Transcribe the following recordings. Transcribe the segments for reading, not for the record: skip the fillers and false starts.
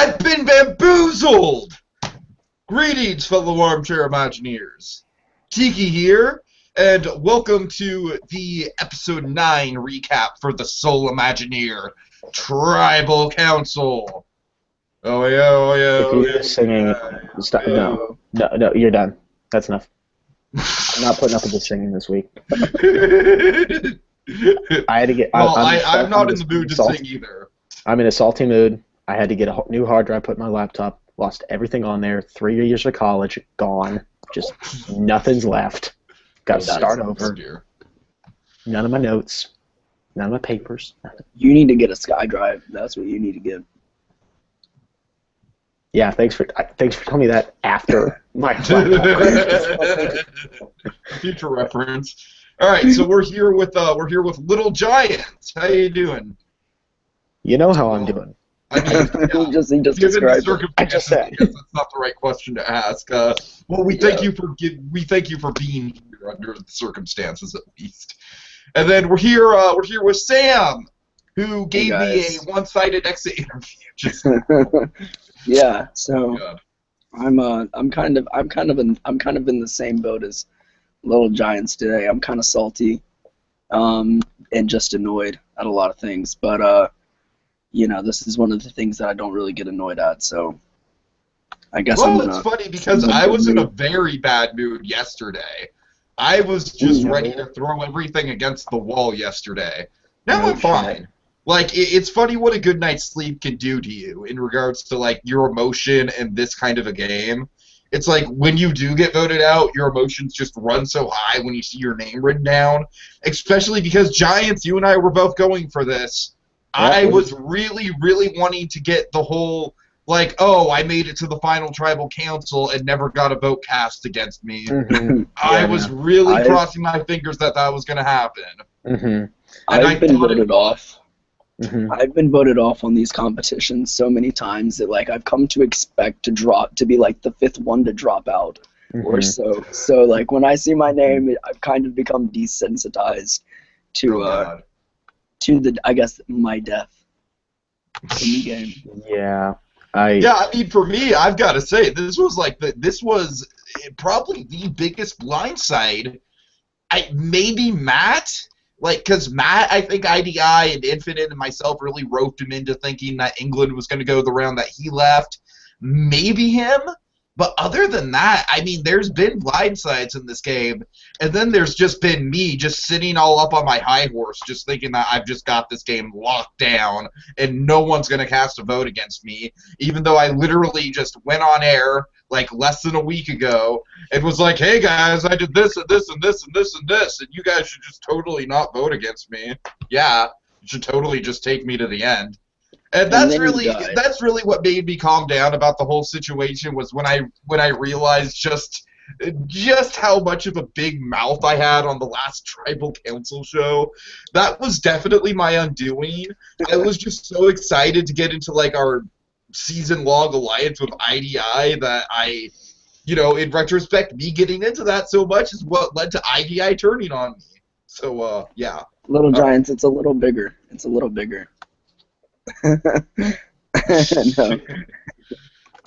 I've been bamboozled! Greetings, fellow armchair Imagineers. Tiki here, and welcome to the Episode 9 recap for the Soul Imagineer Tribal Council. Oh yeah. If you're singing, stop. No, you're done. That's enough. I'm not putting up with the singing this week. I had to get. Well, I'm not in the mood to sing either. I'm in a salty mood. I had to get a new hard drive put in my laptop. Lost everything on there. 3 years of college gone. Just nothing's left. Got to start over. Dear. None of my notes. None of my papers. Nothing. You need to get a SkyDrive. That's what you need to get. Yeah, thanks for telling me that after my future reference. All right, so we're here with LittleGiants. How you doing? You know how I'm doing. I mean, he just described it. I just said that's not the right question to ask. Well, we thank you for being here under the circumstances, at least. And then we're here with Sam, who gave me a one-sided exit interview. Yeah, so I'm kind of in the same boat as LittleGiants today. I'm kind of salty, and just annoyed at a lot of things. But you know, this is one of the things that I don't really get annoyed at. So I guess it's funny because I was in a very bad mood yesterday. I was just ready to throw everything against the wall yesterday. Now I'm fine. Like, it's funny what a good night's sleep can do to you in regards to, like, your emotion in this kind of a game. It's like, when you do get voted out, your emotions just run so high when you see your name written down. Especially because, Giants, you and I were both going for this. I was really, really wanting to get the whole, like, oh, I made it to the final tribal council and never got a vote cast against me. I was really crossing my fingers that was going to happen. I've been voted off. I've been voted off on these competitions so many times that, like, I've come to expect to be like the fifth one to drop out or so. So, like, when I see my name, I've kind of become desensitized to I guess, my death in the game. Yeah. I mean, for me, I've got to say, this was probably the biggest blindside. Maybe Matt. Like, because Matt, I think IDI and Infinite and myself really roped him into thinking that England was going to go the round that he left. Maybe him. But other than that, I mean, there's been blindsides in this game. And then there's just been me just sitting all up on my high horse, just thinking that I've just got this game locked down and no one's going to cast a vote against me, even though I literally just went on air like less than a week ago and was like, hey guys, I did this and this and this and this and this, and you guys should just totally not vote against me. Yeah, you should totally just take me to the end. And that's really what made me calm down about the whole situation, was when I realized just how much of a big mouth I had on the last Tribal Council show. That was definitely my undoing. I was just so excited to get into, like, our season-long alliance with IDI that in retrospect, me getting into that so much is what led to IDI turning on me. So, yeah. LittleGiants, it's a little bigger. It's a little bigger. No.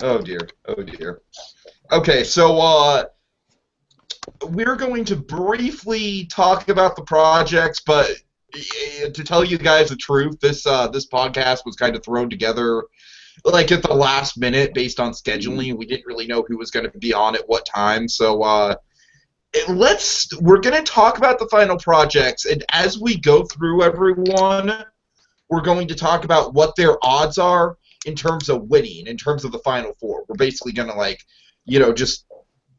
Oh dear. Okay, so we're going to briefly talk about the projects, but to tell you guys the truth, this podcast was kind of thrown together like at the last minute based on scheduling. We didn't really know who was going to be on at what time, so we're going to talk about the final projects, and as we go through everyone, we're going to talk about what their odds are in terms of winning, in terms of the Final Four. We're basically going to, just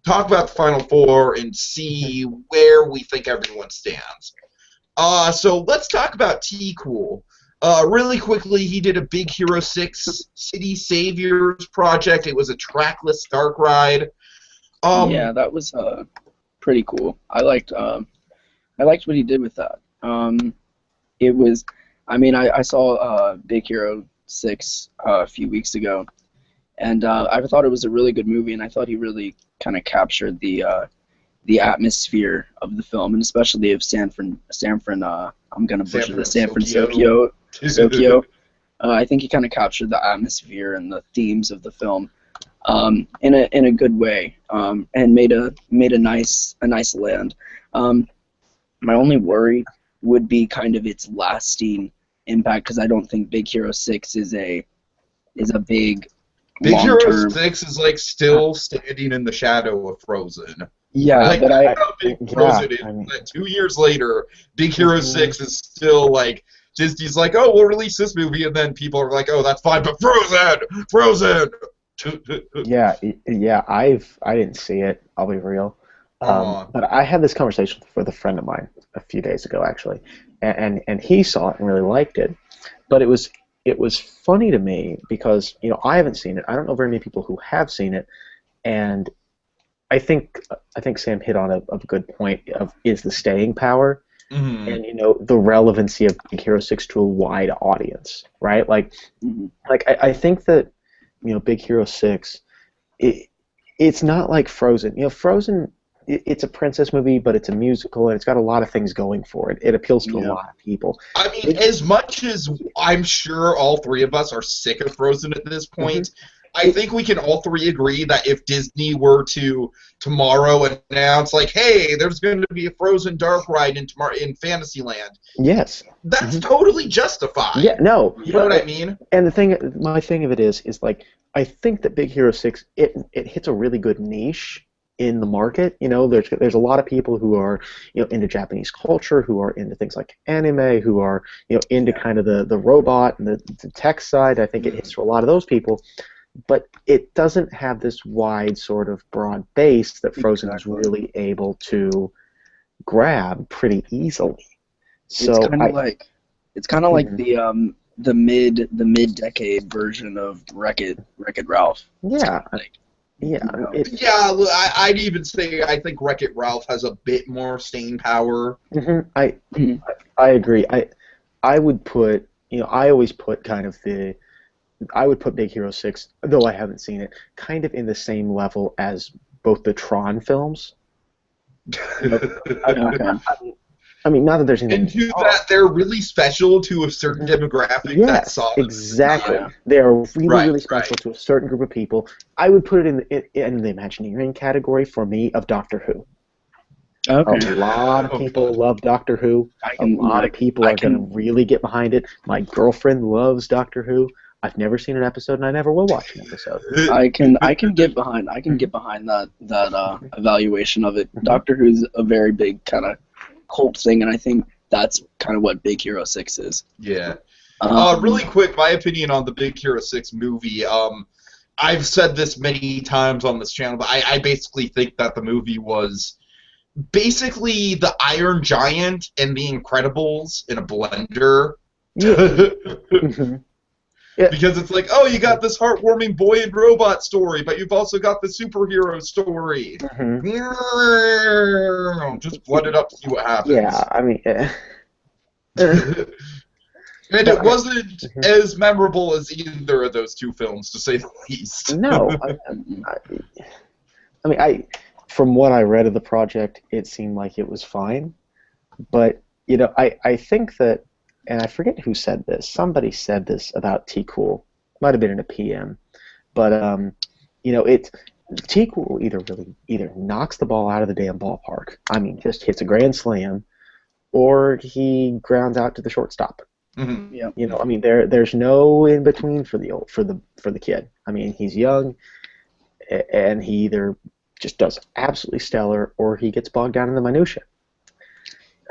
talk about the Final Four and see where we think everyone stands. So let's talk about T-Cool. Really quickly, he did a Big Hero 6 City Saviors project. It was a trackless dark ride. Yeah, that was pretty cool. I liked what he did with that. It was... I mean, I saw Big Hero 6 a few weeks ago, and I thought it was a really good movie, and I thought he really kind of captured the atmosphere of the film, and especially of I'm gonna butcher the San Francisco. I think he kind of captured the atmosphere and the themes of the film in a good way, and made a nice land. My only worry would be kind of its lasting impact, because I don't think Big Hero 6 is a big Big Hero long-term. 6 is like still standing in the shadow of Frozen. Yeah, Like, but I how big Frozen is. Like, 2 years later, Big Hero 6 is still like Disney's like, oh, we'll release this movie, and then people are like, oh, that's fine, but Frozen. Yeah, I didn't see it. I'll be real. But I had this conversation with a friend of mine a few days ago, actually, and he saw it and really liked it. But it was funny to me because I haven't seen it. I don't know very many people who have seen it, and I think Sam hit on a good point is the staying power. Mm-hmm. And the relevancy of Big Hero 6 to a wide audience, right? Like I think that Big Hero 6, it's not like Frozen. Frozen, it's a princess movie, but it's a musical, and it's got a lot of things going for it. It appeals to a lot of people. I mean, as much as I'm sure all three of us are sick of Frozen at this point, I think we can all three agree that if Disney were to tomorrow announce, like, hey, there's going to be a Frozen dark ride in Fantasyland. Yes. That's totally justified. Yeah, no. You know what I mean? And my thing of it is like, I think that Big Hero 6, it hits a really good niche in the market. There's a lot of people who are into Japanese culture, who are into things like anime, who are into kind of the robot and the tech side. I think it hits to a lot of those people. But it doesn't have this wide sort of broad base that Frozen is really able to grab pretty easily. So it's kind of like the mid-decade version of Wreck-It Ralph. Yeah. I'd even say I think Wreck-It Ralph has a bit more staying power. I agree. I would put I always put kind of I would put Big Hero 6, though I haven't seen it, kind of in the same level as both the Tron films. I mean, not that there's anything. And to that, they're really special to a certain demographic. Yes, exactly. They are really special to a certain group of people. I would put it in the Imagineering category for me of Doctor Who. Okay. A lot of people love Doctor Who. A lot of people are going to really get behind it. My girlfriend loves Doctor Who. I've never seen an episode, and I never will watch an episode. I can get behind that evaluation of it. Doctor Who's a very big kind of cult thing, and I think that's kind of what Big Hero 6 is. Yeah. Really quick, my opinion on the Big Hero 6 movie. I've said this many times on this channel, but I basically think that the movie was basically the Iron Giant and the Incredibles in a blender. Yeah. Yeah. Because it's like, oh, you got this heartwarming boy and robot story, but you've also got the superhero story. Just blood it up, see what happens. Yeah, I mean... And it wasn't as memorable as either of those two films, to say the least. No. I mean, from what I read of the project, it seemed like it was fine. But, I think that... And I forget who said this. Somebody said this about Tiki. Might have been in a PM. But Tiki either knocks the ball out of the damn ballpark. I mean, just hits a grand slam, or he grounds out to the shortstop. Mm-hmm. Yeah. I mean, there's no in between for the kid. I mean, he's young, and he either just does absolutely stellar, or he gets bogged down in the minutia.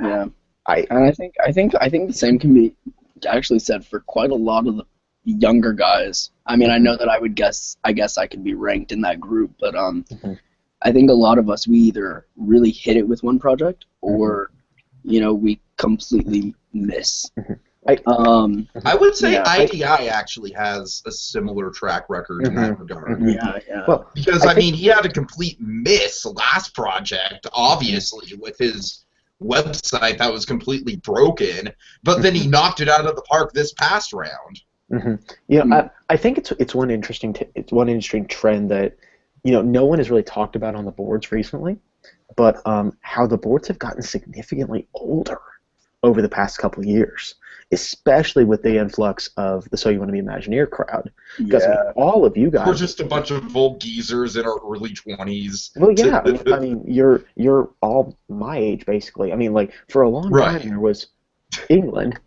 Yeah. I think the same can be actually said for quite a lot of the younger guys. I mean, I know that I guess I could be ranked in that group, but I think a lot of us, we either really hit it with one project, or we completely miss. I would say IDI actually has a similar track record in that regard. Yeah. Well, because I mean, he had a complete miss last project, obviously, with his website that was completely broken, but then he knocked it out of the park this past round. I think it's one interesting trend that no one has really talked about on the boards recently, but how the boards have gotten significantly older over the past couple of years, especially with the influx of the So You Want to Be Imagineer crowd. Because all of you guys, we're just a bunch of old geezers in our early 20s. Well, yeah, I mean, you're all my age basically. I mean, like for a long time there was England,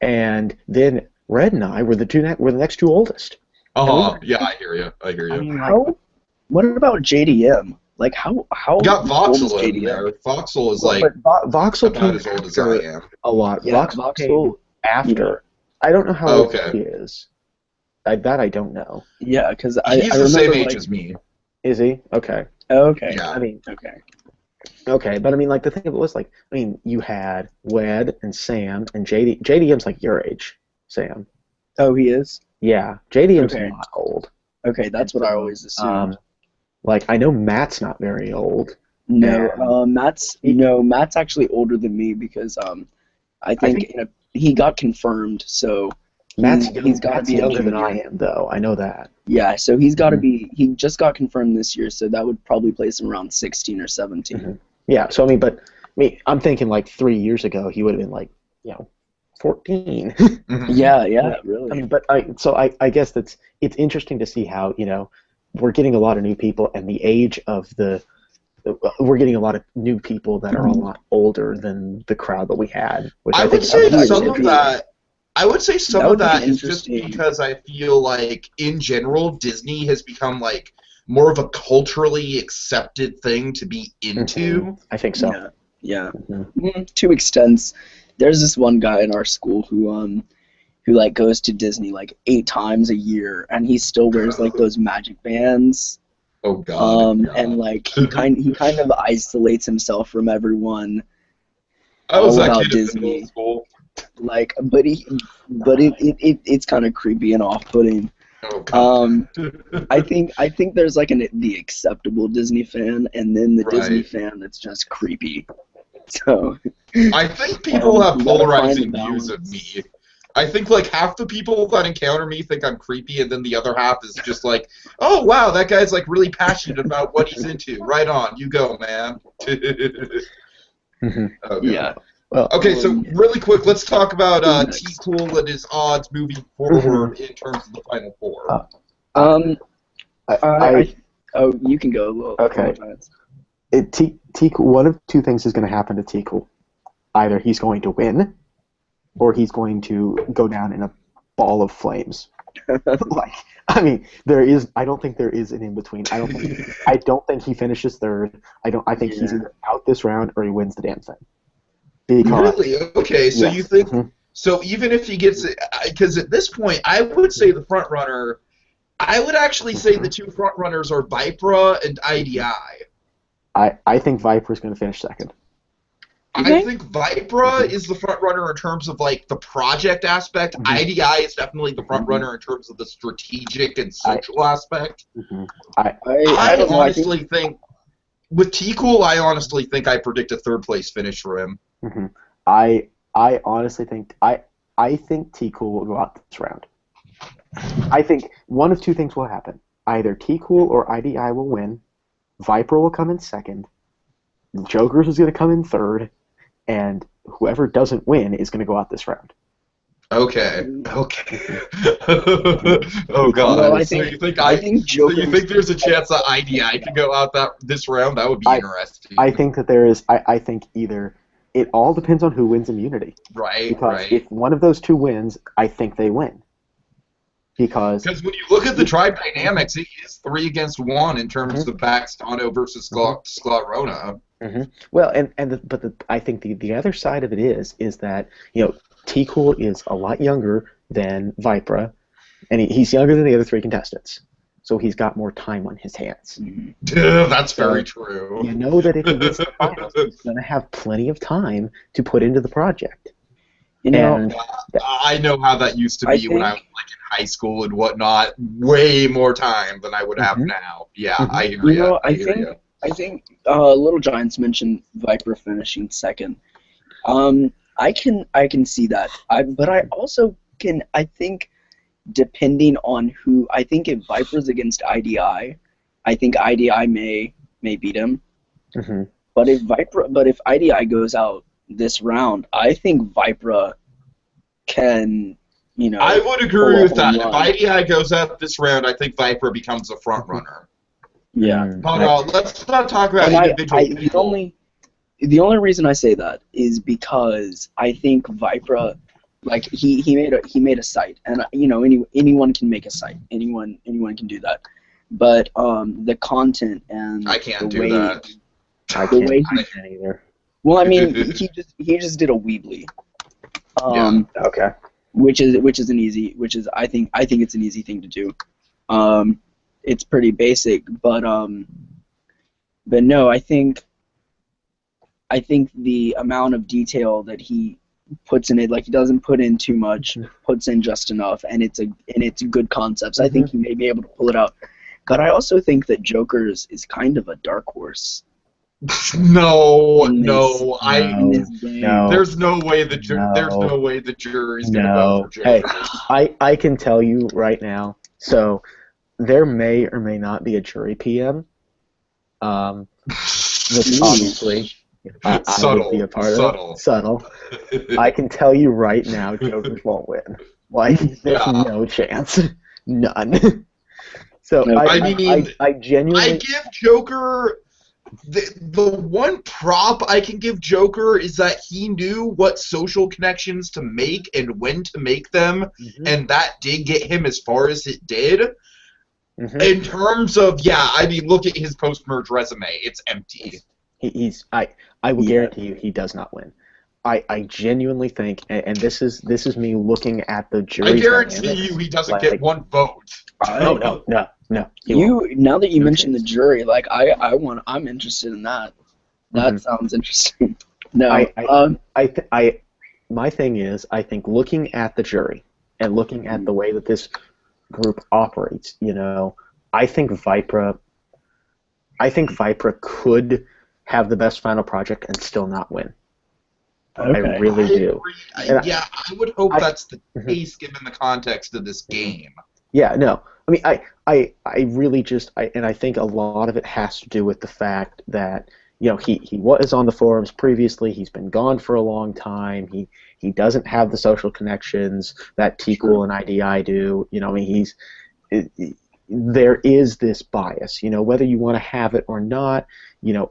and then Red and I were the next two oldest. Oh, yeah, I hear you. I mean, what about JDM? Like, how you got old is Voxel in JDM? there. Voxel is Voxel about came as old as I am. a lot. Yeah, Voxel came after. I don't know how old he is. I don't know. Yeah, because he's I the same remember, age as me. Is he? Okay. Okay. Yeah. I mean, okay, but I mean, like the thing of it was like, I mean, you had Wed and Sam and JD. JDM's like your age, Sam. Oh, he is? Yeah, JDM's Okay. not old. Okay, that's what I always assumed. Like I know Matt's not very old. No, Matt's actually older than me because I think he got confirmed, so he's got to be younger a than junior. I am, though. I know that. Yeah, so he's got to be. He just got confirmed this year, so that would probably place him around 16 or 17. Mm-hmm. Yeah. So I mean, I'm thinking like 3 years ago he would have been like 14. Yeah, really. I mean, but I guess it's interesting to see how we're getting a lot of new people, and the age of we're getting a lot of new people that are a lot older than the crowd that we had. Which I would say some of that. I would say some of that is just interesting. because I feel like, in general, Disney has become like more of a culturally accepted thing to be into. Mm-hmm. I think so. Yeah. Mm-hmm. To extents. There's this one guy in our school who like goes to Disney like 8 times a year, and he still wears like those magic bands. Oh God. And like he kind of isolates himself from everyone. I was that about kid Disney. in school. Like, but it's kind of creepy and off-putting. Oh God. I think there's like the acceptable Disney fan, and then the Disney fan that's just creepy. So I think people have you gotta polarizing find the views of balance. me. I think like half the people that encounter me think I'm creepy, and then the other half is just like, oh wow, that guy's like really passionate about what he's into. Right on, you go, man. Mm-hmm. Okay. Yeah. Well, Okay, so really quick, let's talk about T-Cool and his odds moving forward in terms of the Final Four. You can go. Okay. One of two things is going to happen to Tiki. Either he's going to win, or he's going to go down in a ball of flames. I mean, I don't think there is an in between. I don't think he finishes third. I think he's either out this round or he wins the damn thing. Because, really? Okay, so you think? Mm-hmm. So even if he gets it, because at this point, I would say the front runner. I would actually say the two front runners are Vipra and IDI. I think Viper's going to finish second. I think Vipra is the front runner in terms of like the project aspect. Mm-hmm. IDI is definitely the front runner in terms of the strategic and social aspect. Mm-hmm. I honestly think with T-Cool, I predict a third place finish for him. Mm-hmm. I honestly think I think T-Cool will go out this round. I think one of two things will happen. Either T-Cool or IDI will win. Viper will come in second. Jokers is going to come in third. And whoever doesn't win is going to go out this round. Okay. Oh God. Well, so you think there's a chance that IDI could go out this round? That would be interesting. I think that there is. I think either it all depends on who wins immunity. Right. Because if one of those two wins, I think they win. Because when you look at the tribe dynamics, it is 3 against 1 in terms of Baxtano versus Sklarona. Mm-hmm. Well, I think the other side of it is that T-Cool is a lot younger than Vipra, and he's younger than the other 3 contestants, so he's got more time on his hands. That's very true. You know that if he gets to the finals, he's going to have plenty of time to put into the project. I know how that used to be when I was like in high school and whatnot. Way more time than I would have now. Yeah, I hear you. I think Little Giants mentioned Viper finishing second. I can see that. But I also can. I think depending on who. I think if Viper's against IDI, I think IDI may beat him. Mm-hmm. But if IDI goes out this round, I think Vipra can, I would pull agree a with that. home If run. IDI goes out this round, I think Viper becomes a front runner. Yeah. But let's not talk about And individual people. The only reason I say that is because I think Vipra, like he made a site, and anyone can make a site, anyone can do that, but the content and I can't the do way, that. I the way can't either. well, I mean, he just did a Weebly, Okay. which is I think it's an easy thing to do. It's pretty basic, but no, I think the amount of detail that he puts in it, like he doesn't put in too much, puts in just enough, and it's good concepts. I think he may be able to pull it out. But I also think that Joker's is kind of a dark horse. No. In this game. No. There's no way the jury's gonna vote for Joker. Hey, I can tell you right now. So there may or may not be a jury PM. Which obviously I would be a part of. Subtle. I can tell you right now, Joker won't win. Like, there's no chance. None. So I genuinely... I give Joker... The one prop I can give Joker is that he knew what social connections to make and when to make them, and that did get him as far as it did. In terms of, look at his post-merge resume. It's empty. I will guarantee you he does not win. I genuinely think, and this is me looking at the jury. I guarantee you he doesn't get one vote. No. Now that you mentioned the jury, like I'm interested in that. That sounds interesting. No, my thing is, I think looking at the jury and looking at the way that this group operates, I think Vipra could have the best final project and still not win. Okay. I really do. I would hope that's the case given the context of this game. Yeah, no. I mean, I really just, and I think a lot of it has to do with the fact that, he was on the forums previously. He's been gone for a long time. He doesn't have the social connections that Tiki and IDI do. There is this bias. Whether you want to have it or not,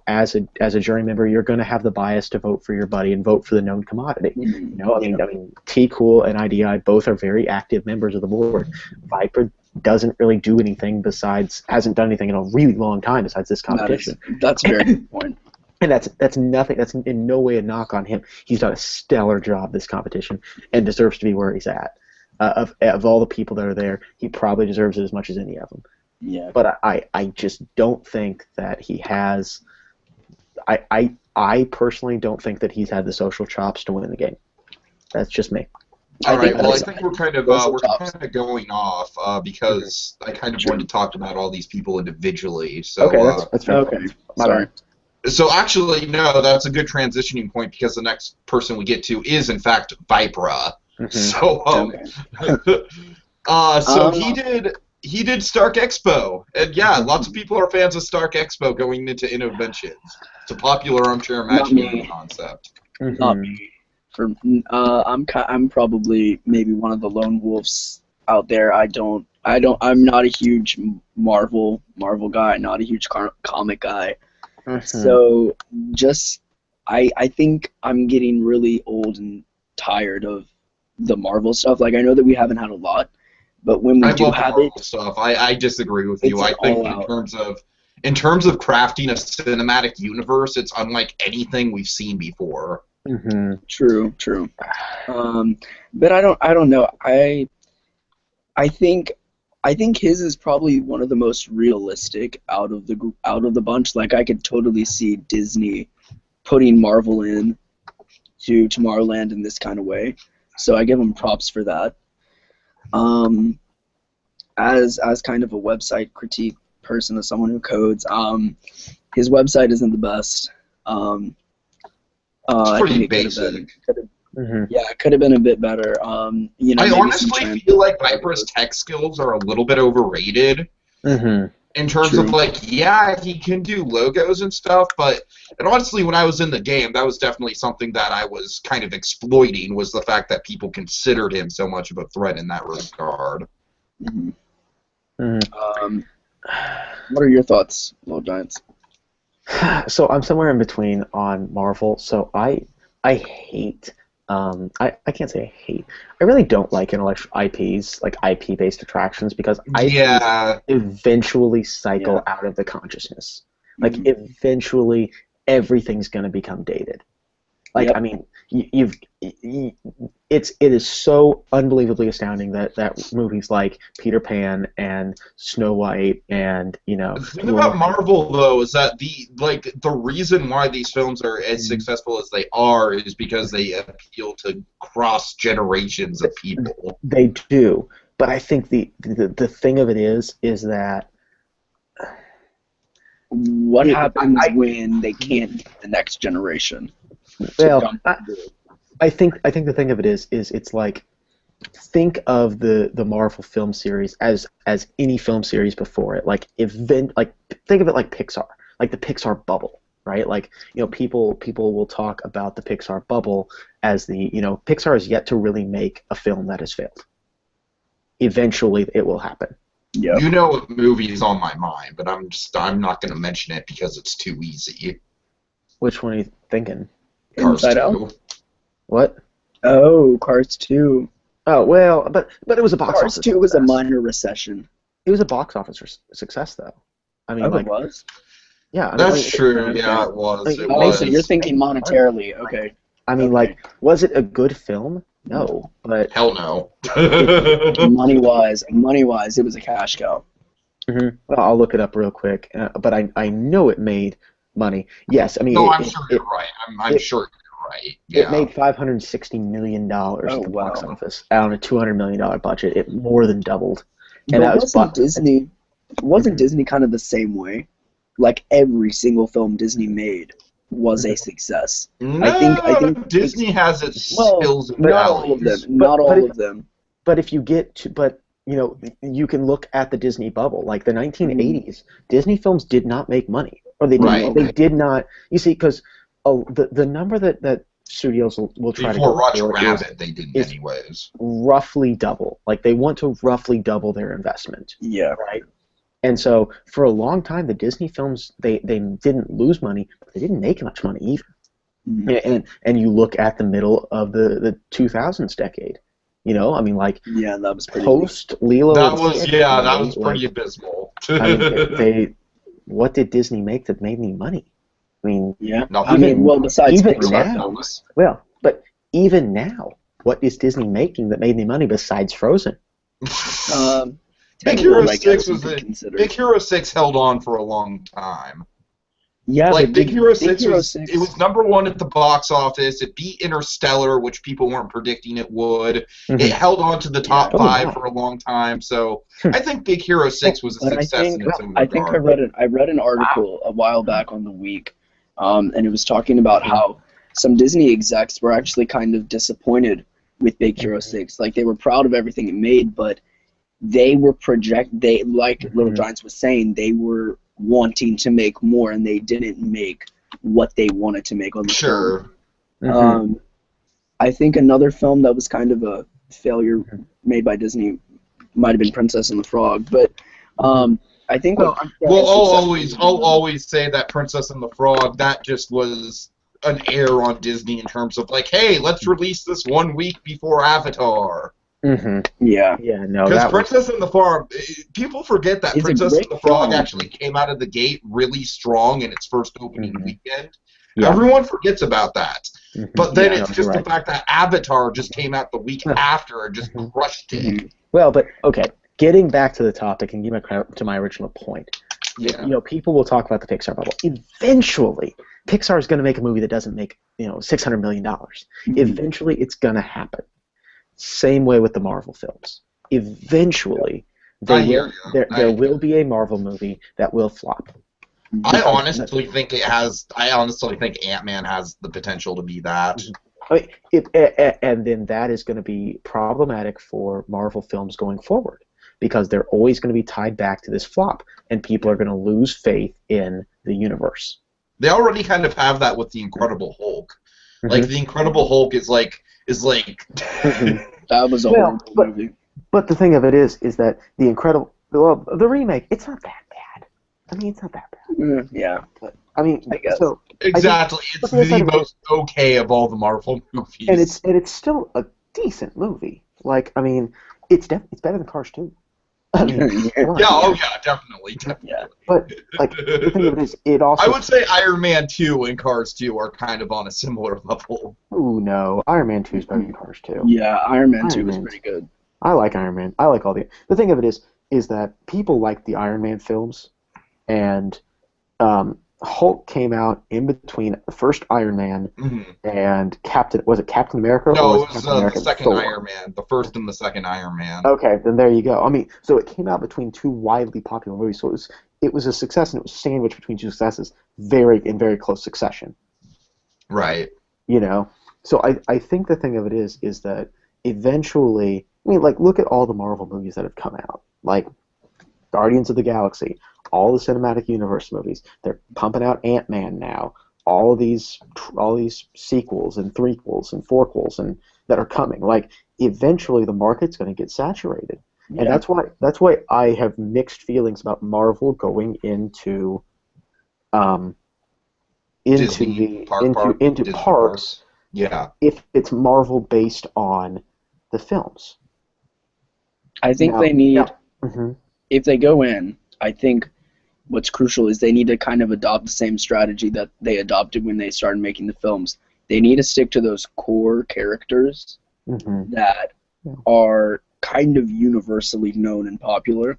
as a jury member, you're going to have the bias to vote for your buddy and vote for the known commodity. I mean, Tiki and IDI both are very active members of the board. Viper doesn't really do anything hasn't done anything in a really long time besides this competition. That's a very good point. And that's nothing. That's in no way a knock on him. He's done a stellar job this competition and deserves to be where he's at. Of all the people that are there, he probably deserves it as much as any of them. Yeah. But I just don't think that he has. I personally don't think that he's had the social chops to win the game. That's just me. All right. Well, I think we're kind of going off because I kind of wanted to talk about all these people individually. So okay, that's fair. Okay. Sorry. So actually, no, that's a good transitioning point because the next person we get to is in fact Vipra. So he did Stark Expo, and lots of people are fans of Stark Expo going into interventions. It's a popular armchair Imagineering concept. Not me. I'm probably maybe one of the lone wolves out there. I'm not a huge Marvel guy, not a huge comic guy. So I think I'm getting really old and tired of the Marvel stuff. Like, I know that we haven't had a lot, but when we do have it, stuff. I disagrue with you. I think in terms of crafting a cinematic universe, it's unlike anything we've seen before. True. But I don't know. I think his is probably one of the most realistic out of the bunch. Like, I could totally see Disney putting Marvel in to Tomorrowland in this kind of way. So I give him props for that. As kind of a website critique person, as someone who codes, his website isn't the best. It's pretty basic. It could have been a bit better. I honestly feel like Viper's tech skills are a little bit overrated. in terms of like, yeah, he can do logos and stuff, and honestly, when I was in the game, that was definitely something that I was kind of exploiting, was the fact that people considered him so much of a threat in that regard. Mm-hmm. What are your thoughts, LittleGiants? So I'm somewhere in between on Marvel. So I hate. I can't say I hate. I really don't like intellectual IPs, like IP-based attractions, because IPs eventually cycle out of the consciousness. Like eventually, everything's going to become dated. Like I mean, it is so unbelievably astounding that movies like Peter Pan and Snow White and The thing about Marvel though is that the reason why these films are as successful as they are is because they appeal to cross generations of people. They do, but I think the thing of it is that what happens when they can't get the next generation? Well, I think the thing of it is it's like, think of the Marvel film series as any film series before it. Like think of it like Pixar, like the Pixar bubble, right? Like, people will talk about the Pixar bubble as Pixar has yet to really make a film that has failed. Eventually, it will happen. Yeah. You know what movie is on my mind, but I'm not going to mention it because it's too easy. Which one are you thinking? Cars Inside 2. Out? What? Oh, Cars 2. Oh, well, but it was a box office. Cars 2 was a minor recession. It was a box office success, though. I mean, it was? Yeah. I mean, That's true. Yeah, it was. It was. So you're thinking monetarily. Okay. I mean, was it a good film? No, but hell no. money-wise, it was a cash cow. Mm-hmm. Well, I'll look it up real quick, but I know it made money. Yes, I mean. No, I'm sure you're right. I'm sure you're right. Yeah. It made $560 million at the box office on a $200 million budget. It more than doubled. And that wasn't Disney. Wasn't Disney kind of the same way? Like every single film Disney made was a success. No, I think Disney has its skills and not all of them. Not all of them. But if you get to, you can look at the Disney bubble. Like the 1980s, Disney films did not make money, or they did not. You see, because the number that studios will try before to Roger Rabbit, they didn't anyways. Roughly double. Like they want to roughly double their investment. Yeah. Right. And so for a long time, the Disney films they didn't lose money, but they didn't make much money either. Mm-hmm. And you look at the middle of the 2000s decade. I mean, that was pretty post Lilo. That was pretty abysmal. I mean, what did Disney make that made any money? I mean, besides even Pixar now, films. Well, but even now, what is Disney making that made any money besides Frozen? Big Hero 6 Big Hero 6 held on for a long time. Yeah, Big Hero 6 was number one at the box office. It beat Interstellar, which people weren't predicting it would. Mm-hmm. It held on to the top 5 for a long time. So I think Big Hero 6 was a success in its own regard. I think I read an article a while back on The Week, and it was talking about how some Disney execs were actually kind of disappointed with Big Hero 6. Like, they were proud of everything it made, but they were like LittleGiants was saying, they were wanting to make more, and they didn't make what they wanted to make on the film. Mm-hmm. I think another film that was kind of a failure made by Disney might have been Princess and the Frog, but I think I'll always say that Princess and the Frog, that just was an error on Disney in terms of hey, let's release this 1 week before Avatar. Mm-hmm. Yeah. Yeah. No. Because Princess and the Frog, people forget that Princess and the Frog actually came out of the gate really strong in its first opening weekend. Yeah. Everyone forgets about that. Mm-hmm. But then it's just the fact that Avatar just came out the week after and just crushed it. Mm-hmm. Well, but okay, getting back to the topic and getting to my original point. Yeah. People will talk about the Pixar bubble. Eventually, Pixar is going to make a movie that doesn't make $600 million. Mm-hmm. Eventually, it's going to happen. Same way with the Marvel films. Eventually, there will be a Marvel movie that will flop. I honestly think Ant-Man has the potential to be that. And then that is going to be problematic for Marvel films going forward, because they're always going to be tied back to this flop, and people are going to lose faith in the universe. They already kind of have that with the Incredible Hulk. Like the Incredible Hulk is like that was a horrible movie. But the thing of it is that the remake, it's not that bad. I mean, it's not that bad. Yeah. But, I mean, I guess. so exactly. It's the most okay of all the Marvel movies. And it's still a decent movie. Like, I mean, it's better than Cars 2. I mean, definitely. Yeah. But like the thing of it is, it also. I would say Iron Man 2 and Cars 2 are kind of on a similar level. Oh no, Iron Man 2 is better than Cars 2. Yeah, Iron Man 2 was pretty good. I like Iron Man. I like all the. The thing of it is that people like the Iron Man films, and Hulk came out in between the first Iron Man and Captain America? No, it was the second Iron Man. The first and the second Iron Man. Okay, then there you go. I mean, so it came out between two widely popular movies, so it was a success, and it was sandwiched between two successes in very close succession. Right. You know? So I think the thing of it is that eventually, I mean, like, look at all the Marvel movies that have come out. Like, Guardians of the Galaxy, all the cinematic universe movies. They're pumping out Ant-Man now. All these sequels and threequels and fourquels and that are coming. Like, eventually the market's going to get saturated. Yeah. And that's why I have mixed feelings about Marvel going into parks. Yeah. If it's Marvel based on the films. I think they need if they go in, I think what's crucial is they need to kind of adopt the same strategy that they adopted when they started making the films. They need to stick to those core characters that are kind of universally known and popular.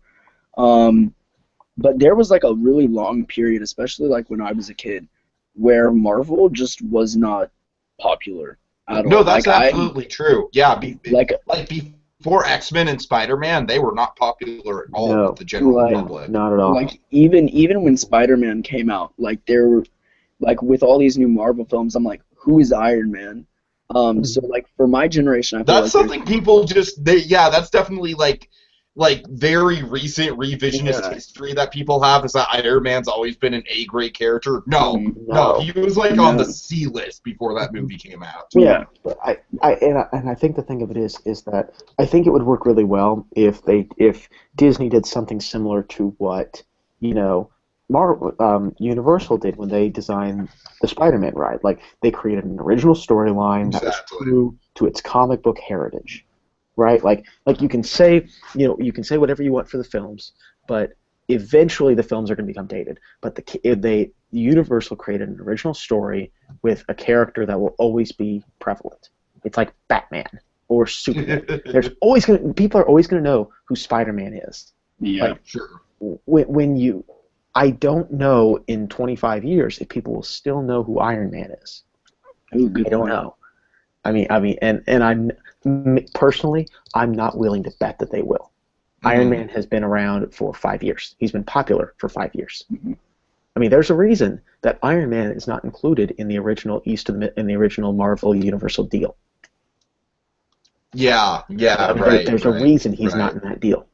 But there was like a really long period, especially like when I was a kid, where Marvel just was not popular at all. No, that's absolutely true. Yeah, before X-Men and Spider-Man, they were not popular at all with the general public. Not at all. Like even when Spider-Man came out, like there were, like with all these new Marvel films, I'm like, who is Iron Man? So like for my generation, I feel that's something people that's definitely like very recent revisionist history that people have, is that Iron Man's always been an A-grade character. No, he was like on the C list before that movie came out. Yeah, but I think the thing of it is that I think it would work really well if Disney did something similar to what Universal did when they designed the Spider-Man ride. Like, they created an original storyline that was true to its comic book heritage. Right, like you can say whatever you want for the films, but eventually the films are going to become dated. But Universal created an original story with a character that will always be prevalent. It's like Batman or Superman. People are always going to know who Spider-Man is. Yeah, like, sure. I don't know in 25 years if people will still know who Iron Man is. Ooh, good I don't know. I mean, and I'm personally, I'm not willing to bet that they will. Iron Man has been around for 5 years. He's been popular for 5 years. I mean, there's a reason that Iron Man is not included in the original in the original Marvel Universal deal. Yeah, right. There's a reason he's not in that deal.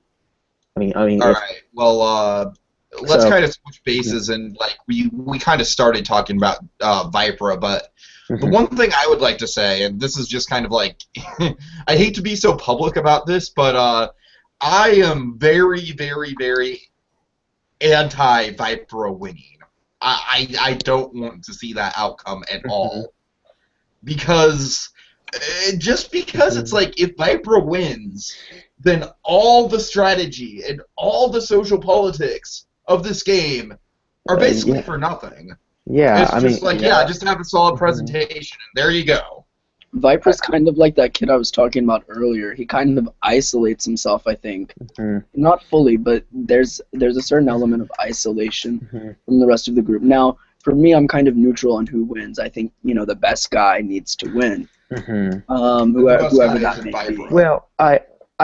I mean. All right. Well, let's kind of switch bases, and like we kind of started talking about Vipra, but. The one thing I would like to say, and this is just kind of like, I hate to be so public about this, but I am very, very, very anti-Vipra winning. I don't want to see that outcome at all. Because it's like, if Vipra wins, then all the strategy and all the social politics of this game are basically for nothing. Yeah, it's just have a solid presentation, and there you go. Viper's kind of like that kid I was talking about earlier. He kind of isolates himself, I think. Not fully, but there's a certain element of isolation from the rest of the group. Now, for me, I'm kind of neutral on who wins. I think, the best guy needs to win. Whoever that may be. Well, I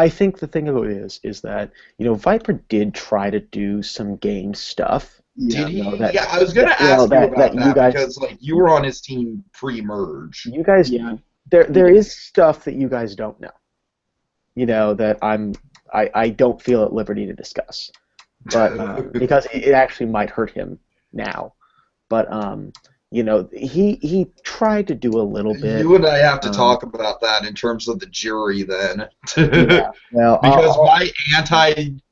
think the thing of it is that, Viper did try to do some game stuff. Did he? I was going to ask you about that because like you were on his team pre-merge. You guys, there is stuff that you guys don't know. that I don't feel at liberty to discuss, but because it actually might hurt him now. But he tried to do a little bit. You and I have to talk about that in terms of the jury, then. Yeah. Well, because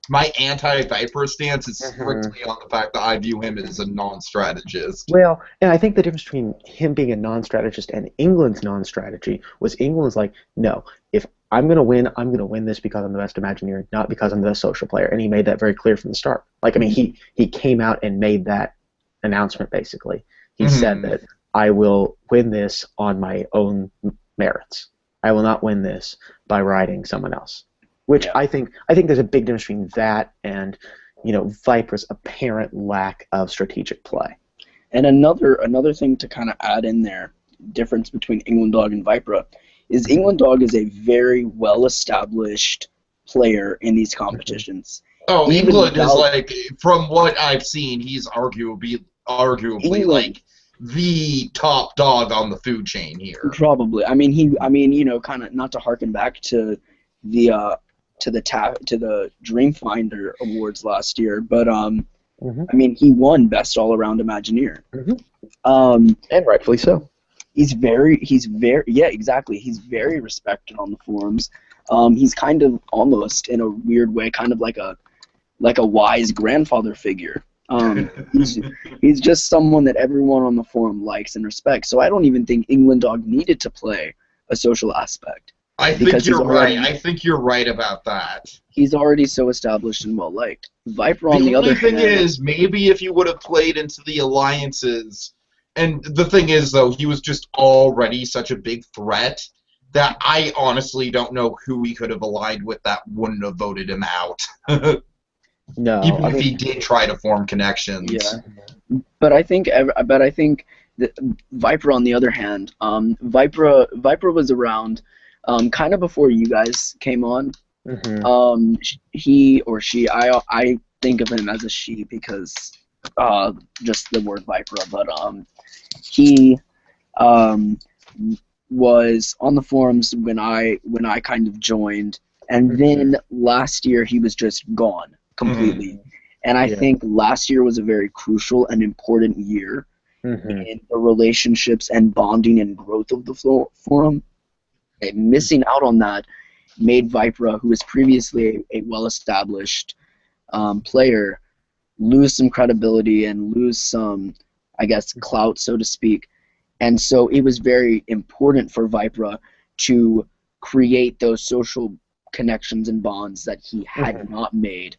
my anti-Viper stance is strictly on the fact that I view him as a non-strategist. Well, and I think the difference between him being a non-strategist and England's non-strategy was England's like, no, if I'm going to win this because I'm the best Imagineer, not because I'm the best social player. And he made that very clear from the start. Like, I mean, he came out and made that announcement, basically. He said that I will win this on my own merits. I will not win this by riding someone else. Which I think there's a big difference between that and, Viper's apparent lack of strategic play. And another thing to kind of add in there, difference between England Dog and Viper, is England Dog is a very well-established player in these competitions. Oh, England is like, from what I've seen, he's arguably England, like the top dog on the food chain here. Probably. I mean, kind of not to harken back to the Dreamfinder Awards last year, but I mean, he won Best All-Around Imagineer. And rightfully so. He's very exactly. He's very respected on the forums. He's kind of almost in a weird way, kind of like a wise grandfather figure. He's just someone that everyone on the forum likes and respects. So I don't even think England Dog needed to play a social aspect. I think you're right. I think you're right about that. He's already so established and well liked. Viper, on the other hand, the thing is, maybe if you would have played into the alliances, and the thing is, though, he was just already such a big threat that I honestly don't know who he could have aligned with that wouldn't have voted him out. No, even if he did try to form connections. Yeah, but I think that Viper, on the other hand, Viper was around kind of before you guys came on. He or she, I think of him as a she because just the word Viper, but he was on the forums when I kind of joined, and then last year he was just gone completely. And I think last year was a very crucial and important year in the relationships and bonding and growth of the forum. And missing out on that made Vipra, who was previously a well-established player, lose some credibility and lose some, I guess, clout, so to speak. And so it was very important for Vipra to create those social connections and bonds that he had not made.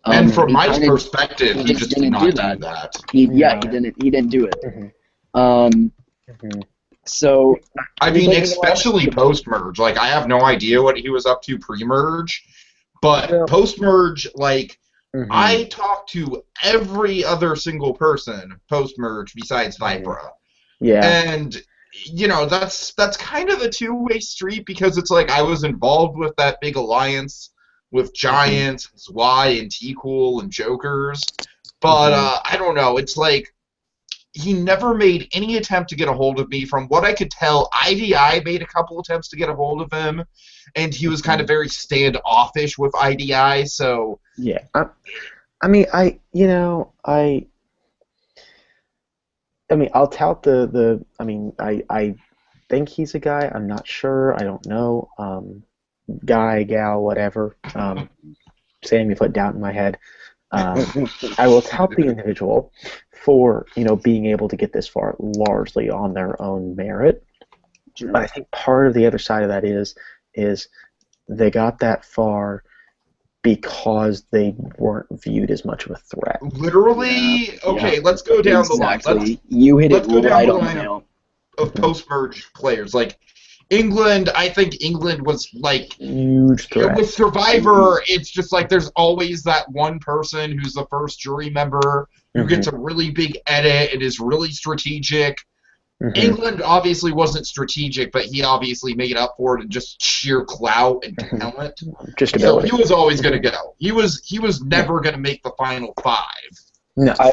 And from my perspective, he just did not do that. He didn't do it. So I mean, especially post-merge. Like, I have no idea what he was up to pre-merge, but post-merge, like, I talked to every other single person post-merge besides Vipra. Yeah. And, that's kind of a two-way street because it's like I was involved with that big alliance with Giants, Zwei, and T-Cool, and Jokers. But, I don't know, it's like, he never made any attempt to get a hold of me. From what I could tell, IDI made a couple attempts to get a hold of him, and he was kind of very standoffish with IDI, so... Yeah. I mean, I'll tout I think he's a guy. I'm not sure. I don't know. Guy, gal, whatever. Sam, you put doubt in my head. I will tout the individual for being able to get this far largely on their own merit. But I think part of the other side of that is they got that far because they weren't viewed as much of a threat. Literally, okay, let's go down the line. You hit it right on the nail. Of post-merge players, like England, I think England was like huge threat. With Survivor, it's just like there's always that one person who's the first jury member who gets a really big edit and is really strategic. England obviously wasn't strategic, but he obviously made up for it in just sheer clout and talent. Just ability. So he was always going to go. He was never going to make the final five. No, I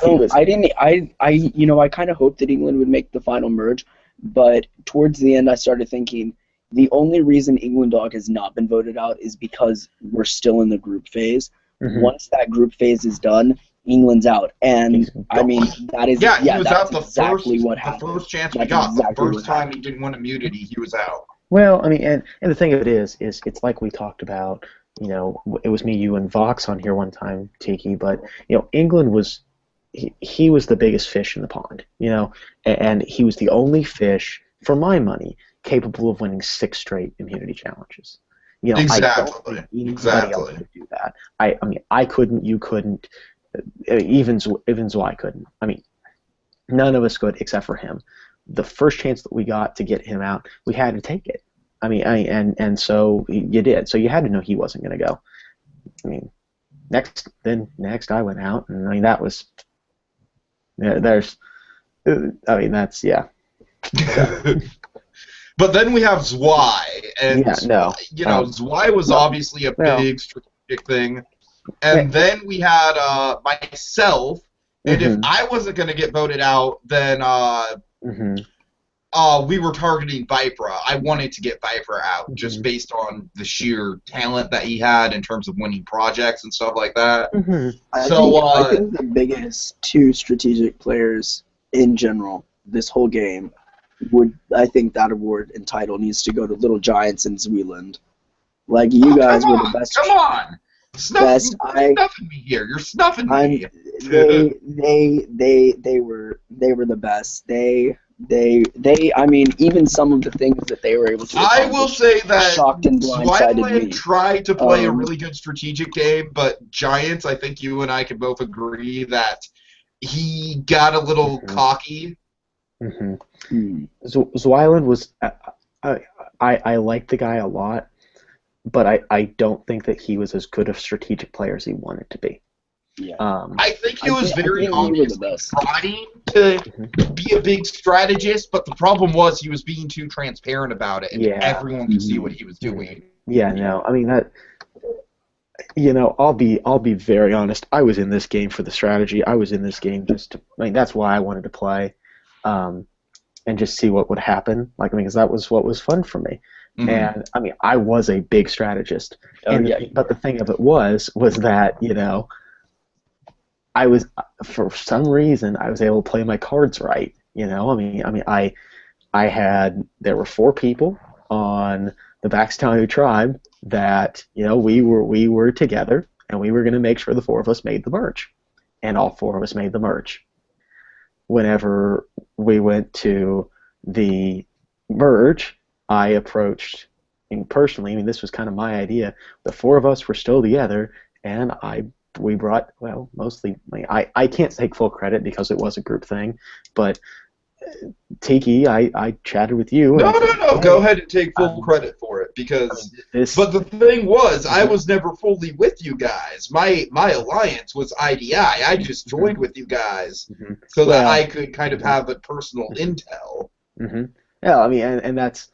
kind of hoped that England would make the final merge, but towards the end I started thinking the only reason England Dog has not been voted out is because we're still in the group phase. Once that group phase is done, England's out, and I mean that is he was that's out exactly what happened. The first chance we That's got, exactly the first what time he didn't win immunity, he was out. Well, I mean, and the thing of it is it's like we talked about. You know, it was me, you, and Vox on here one time, Tiki. But you know, England was he was the biggest fish in the pond. You know, and he was the only fish, for my money, capable of winning 6 straight immunity challenges. You know, I don't think anybody else could do that. I mean, I couldn't. You couldn't. Even Zwei couldn't. I mean, none of us could except for him. The first chance that we got to get him out, we had to take it. I mean, and so you did. So you had to know he wasn't going to go. I mean, next I went out, and I mean that was. Yeah, I mean that's But then we have Zwei, and Zwei was obviously a big strategic thing. And then we had myself, and if I wasn't going to get voted out, then we were targeting Vipra. I wanted to get Vipra out just based on the sheer talent that he had in terms of winning projects and stuff like that. I think the biggest 2 strategic players in general this whole game I think that award and title needs to go to LittleGiants and Zweeland. Like, you guys were the best. Come on! Snuffing me here. You're snuffing me. They were the best. They I mean, even some of the things that they were able to accomplish, I will say that shocked and blindsided me. Tried to play a really good strategic game, but Giants, I think you and I can both agree that he got a little cocky. Zweeland was I like the guy a lot, but I don't think that he was as good a strategic player as he wanted to be. Yeah. I think he was very obviously trying to be a big strategist, but the problem was he was being too transparent about it, and everyone could see what he was doing. Yeah, no, I mean that. You know, I'll be very honest. I was in this game for the strategy. I was in this game that's why I wanted to play, and just see what would happen. Like, I mean, because that was what was fun for me. And I mean, I was a big strategist. But the thing of it was that, you know, I was, for some reason, I was able to play my cards right. You know, there were 4 people on the Baxtowny tribe that, you know, we were together, and we were going to make sure the 4 of us made the merge, and all 4 of us made the merge. Whenever we went to the merge, I approached, and personally, I mean, this was kind of my idea. The 4 of us were still together, and we brought, well, mostly, I can't take full credit because it was a group thing, but Tiki, I chatted with you. No, go ahead and take full credit for it, because, but the thing was, I was never fully with you guys. My alliance was IDI. I just joined with you guys so that I could kind of have the personal intel. Yeah, I mean, and that's,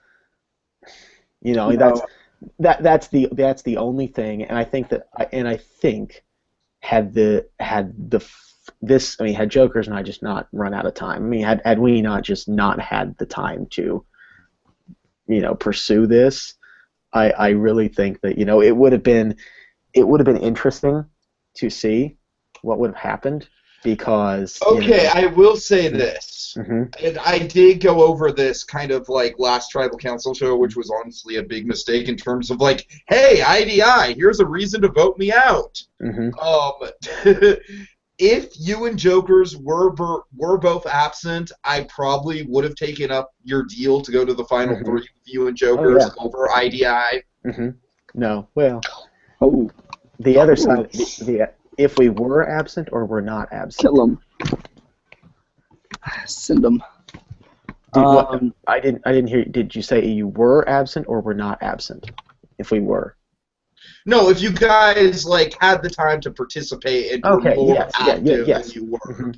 you know, that's the only thing, and I think that, had Jokers and I just not run out of time. I mean, had we not just not had the time to, you know, pursue this, I really think that, you know, it would have been interesting to see what would have happened, because I will say this, and I did go over this kind of like last Tribal Council show, which was honestly a big mistake in terms of like, hey, IDI, here's a reason to vote me out. If you and Jokers were both absent, I probably would have taken up your deal to go to the final 3 with you and Jokers over IDI. No, well, the other side, if we were absent or were not absent. Kill them. Send them. I didn't hear. Did you say you were absent or were not absent? If we were. No, if you guys like had the time to participate and were more active than you were,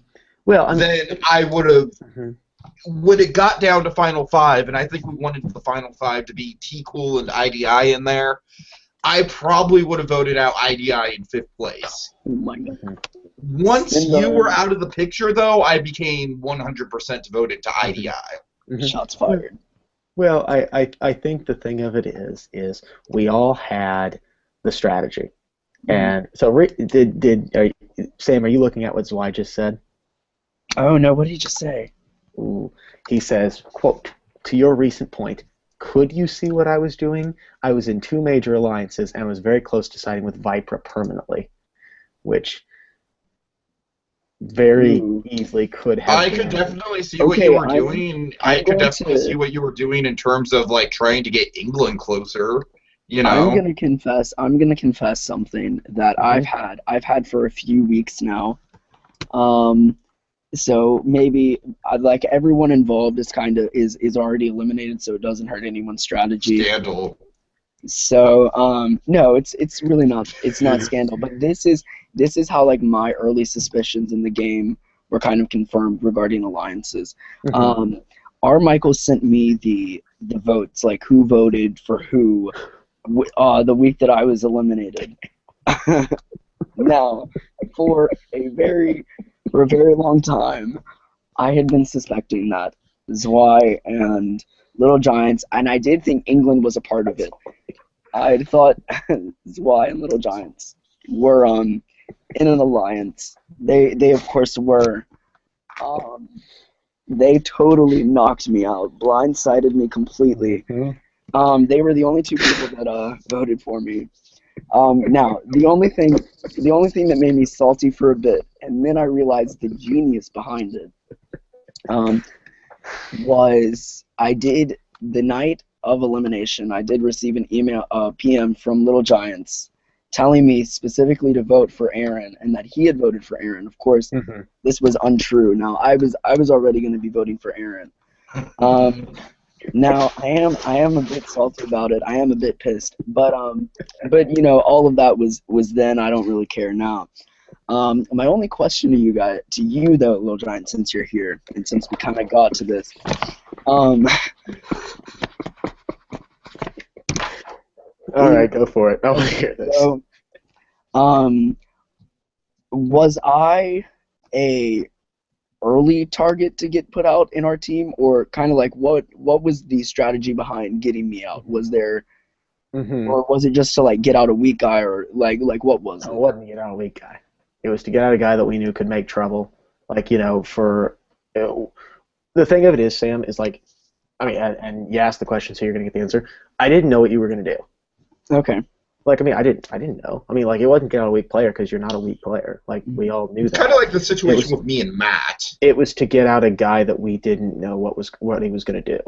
well, then I would have. When it got down to Final 5, and I think we wanted the Final 5 to be T-Cool and IDI in there, I probably would have voted out IDI in 5th place. Oh my God. Once you were out of the picture, though, I became 100% devoted to IDI. Shots fired. Well, I think the thing of it is we all had the strategy, and so Sam, are you looking at what Zwei just said? Oh no, what did he just say? Ooh. He says, quote, to your recent point, could you see what I was doing? I was in 2 major alliances and was very close to siding with Vipra permanently, which very easily could have I been. could definitely see what you were doing. I could definitely see what you were doing in terms of like trying to get England closer. You know. I'm gonna confess something that I've had for a few weeks now. So maybe like everyone involved is is already eliminated, so it doesn't hurt anyone's strategy. Scandal. So no, it's really not. It's not scandal, but this is how my early suspicions in the game were kind of confirmed regarding alliances. R. Michael sent me the votes, like who voted for who, the week that I was eliminated. Now, for a very long time, I had been suspecting that Zwei and LittleGiants, and I did think England was a part of it. I thought Zwei and LittleGiants were in an alliance. They of course were. They totally knocked me out, blindsided me completely. They were the only 2 people that voted for me. Now, the only thing that made me salty for a bit, and then I realized the genius behind it, was the night of elimination, I did receive an email, PM from LittleGiants, telling me specifically to vote for Aaron, and that he had voted for Aaron. Of course, this was untrue. Now, I was already going to be voting for Aaron. Now I am a bit salty about it. I am a bit pissed, but you know, all of that was then. I don't really care now. My only question to you though, LittleGiant, since you're here and since we kind of got to this, all right, go for it. I want to hear this. So, was I a early target to get put out in our team, or kind of like what was the strategy behind getting me out? Was there, or was it just to like get out a weak guy, or like what was it? It wasn't to get out a weak guy. It was to get out a guy that we knew could make trouble. Like, you know, the thing of it is, Sam, is like, I mean, and you asked the question, so you're gonna get the answer. I didn't know what you were gonna do. Okay. Like, I mean, I didn't know. I mean, like, it wasn't get out a weak player because you're not a weak player. Like, we all knew that. Kind of like the situation with me and Matt. It was to get out a guy that we didn't know what he was going to do.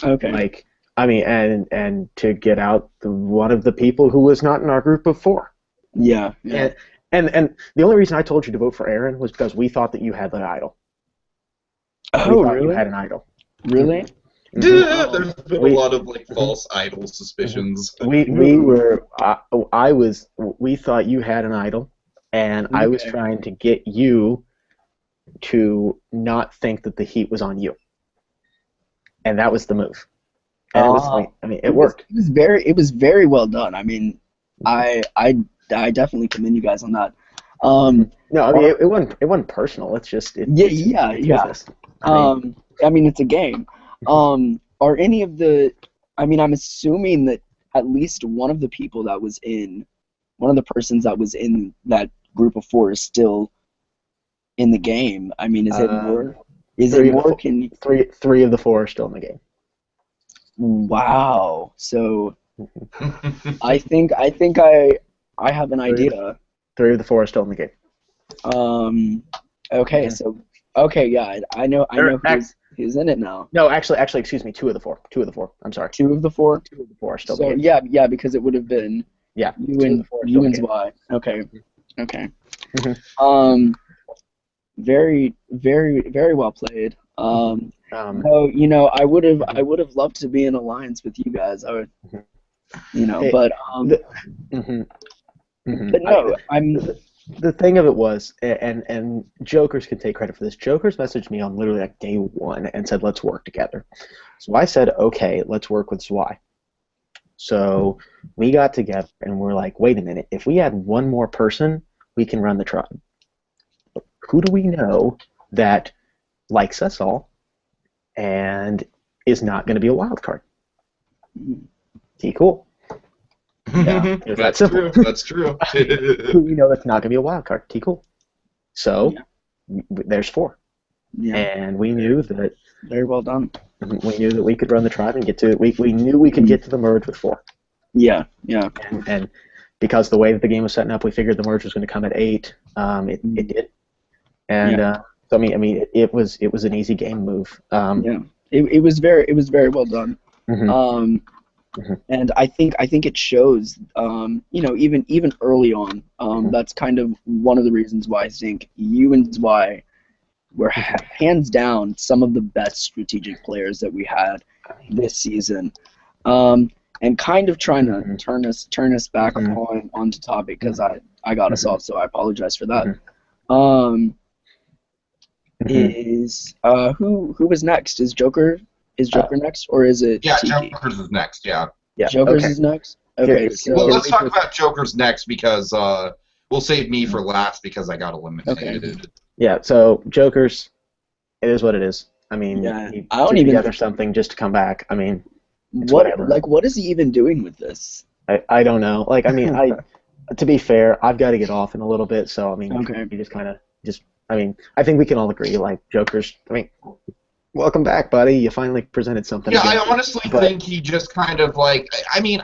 Okay. Like, I mean, and to get out one of the people who was not in our group of 4. Yeah. And the only reason I told you to vote for Aaron was because we thought that you had an idol. Oh, really? You had an idol. Really? Yeah, there's been a lot of like false idol suspicions. We thought you had an idol, and I was trying to get you to not think that the heat was on you, and that was the move. And it was like, I mean, it worked. It was very well done. I mean, I definitely commend you guys on that. No, I mean, it wasn't personal. It's just yeah. I mean, it's a game. Are any of the? I mean, I'm assuming that at least one of the persons that was in that group of 4 is still in the game. I mean, is it more? Is it more? Three of the 4 are still in the game. Wow. So, I think I have an idea. 3 of the 4 are still in the game. Okay. So. Okay. Yeah. I know. Who's in it now? No, actually, excuse me. 2 of the 4. 2 of the 4. I'm sorry. 2 of the 4. 2 of the 4 are still. So yeah, because it would have been you and Zwei. Okay. Very, very, very well played. So, you know, I would have loved to be in alliance with you guys. I would, you know, but no, The thing of it was, and Jokers can take credit for this. Jokers messaged me on literally like day 1 and said, "Let's work together." So I said, "Okay, let's work with Zwei." So we got together and we're like, "Wait a minute! If we add one more person, we can run the tribe. Who do we know that likes us all and is not going to be a wild card. T cool. Yeah. It's that That's simple. true. That's true. We know that's not going to be a wild card. T cool. So there's 4. Yeah. And we knew that Very well done. we could run the tribe and get to it. We knew we could get to the merge with 4. Yeah. Yeah. And because the way that the game was setting up, we figured the merge was going to come at 8. It did. And so I mean, it was an easy game move. Yeah. It was very well done. And I think it shows, even early on, that's kind of one of the reasons why I think you and Zwei were hands down some of the best strategic players that we had this season. And kind of trying to turn us back onto topic, because I got us off, so I apologize for that. Who was next? Is Joker next, or is it Tiki? Joker's is next. Yeah. Joker's is next. Okay, so well, let's talk about Joker's next, because we'll save me for last because I got eliminated. Okay. Yeah. So Joker's, it is what it is. I mean, he I don't put even together something just to come back. I mean, what is he even doing with this? I don't know. Like, I mean, to be fair, I've got to get off in a little bit, so I mean, you just kind of I mean, I think we can all agree, like, Joker's, I mean, welcome back, buddy. You finally presented something. Yeah, I honestly think he just kind of, like, I mean,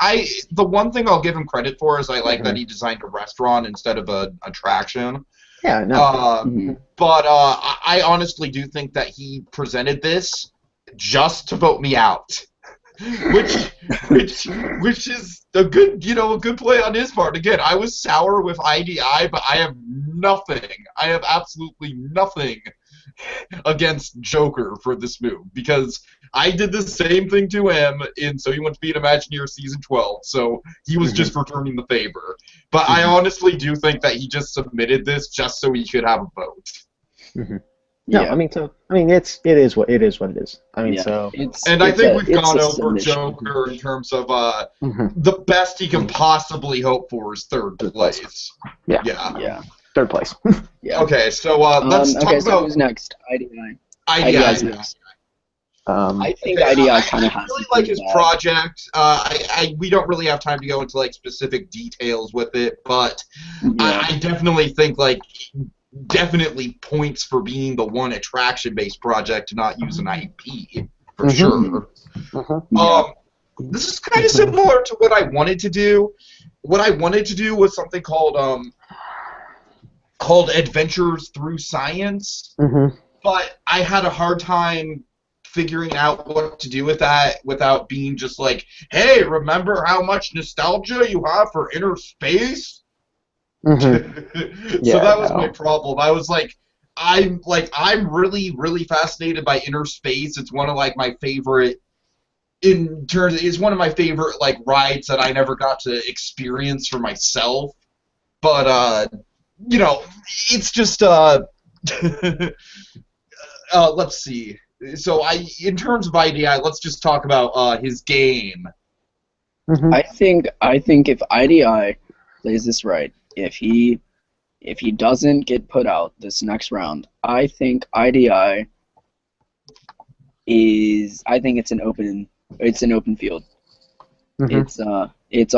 the one thing I'll give him credit for is I like that he designed a restaurant instead of an attraction. Yeah, no. But I honestly do think that he presented this just to vote me out. which is a good play on his part. Again, I was sour with IDI, but I have nothing. I have absolutely nothing against Joker for this move, because I did the same thing to him in So You Want to Be an Imagineer Season 12, so he was just returning the favor. But I honestly do think that he just submitted this just so he could have a vote. No, I mean, it is what it is. I mean, I think we've gone over Joker in terms of the best he can possibly hope for is third place. Yeah. Third place. Yeah. Okay, so let's talk about who's next. IDI. IDI's next. I think IDI kind of has. I really like his project. We don't really have time to go into like specific details with it, but I definitely think definitely points for being the one attraction-based project to not use an IP, for sure. This is kind of similar to what I wanted to do. What I wanted to do was something called Adventures Through Science, but I had a hard time figuring out what to do with that without being just like, hey, remember how much nostalgia you have for inner space? So that was my problem. I was like, I'm really, really fascinated by inner space. It's one of my favorite it's one of my favorite rides that I never got to experience for myself. But it's just let's see. So in terms of IDI, let's just talk about his game. I think if IDI plays this right, if he doesn't get put out this next round, I think IDI is. I think it's an open field. It's a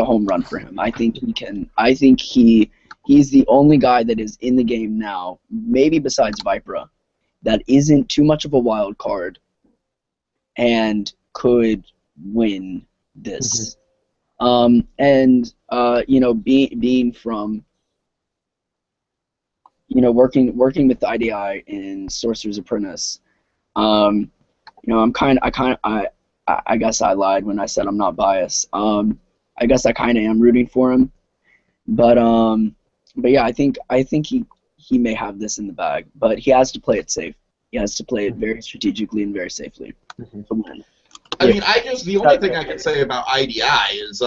home run for him. I think he can. I think he's the only guy that is in the game now, maybe besides Vipra, that isn't too much of a wild card and could win this. Being from working with the IDI in Sorcerer's Apprentice, I guess I lied when I said I'm not biased. I guess I kind of am rooting for him, but yeah, I think he may have this in the bag, but he has to play it safe. He has to play it very strategically and very safely. I mean, I guess the only thing I can say about IDI is